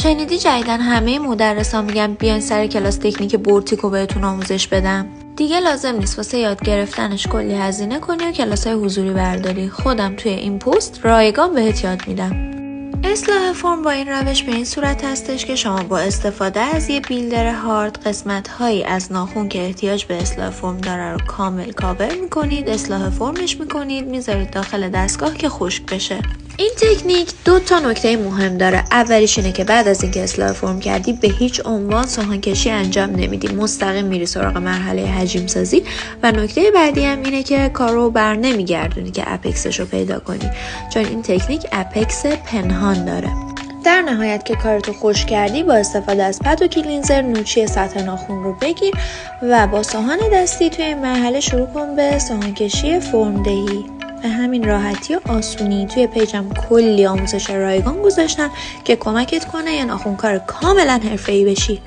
شنیدی جدیدن همه مدرسا میگن بیاین سر کلاس تکنیک بورتیکو بهتون آموزش بدم؟ دیگه لازم نیست واسه یاد گرفتنش کلی هزینه کنی و کلاسای حضوری برداری. خودم توی این پست رایگان بهت یاد میدم. اصلاح فرم با این روش به این صورت هستش که شما با استفاده از یه بیلدر هارد قسمت‌هایی از ناخن که احتیاج به اصلاح فرم داره رو کامل کاور می‌کنید، اصلاح فرمش می‌کنید، میذارید داخل دستگاه که خشک بشه. این تکنیک 2 نکته مهم داره. اولیش اینه که بعد از اینکه اصلاح فرم کردی به هیچ عنوان سوهان کشی انجام نمیدی، مستقیم میری سراغ مرحله حجم سازی. و نکته بعدی هم اینه که کارو بر نمیگردونی که اپکسش رو پیدا کنی، چون این تکنیک اپکس پنهان داره. در نهایت که کارتو خشک کردی، با استفاده از پد و کلینزر نوچی سطح ناخن رو بگیر و با سوهان دستی توی این مرحله شروع کن به سوهان کشی فرم دهی. به همین راحتی و آسونی. توی پیجم کلی آموزش رایگان گذاشتم که کمکت کنه یه ناخنکار کاملا حرفه‌ای بشی.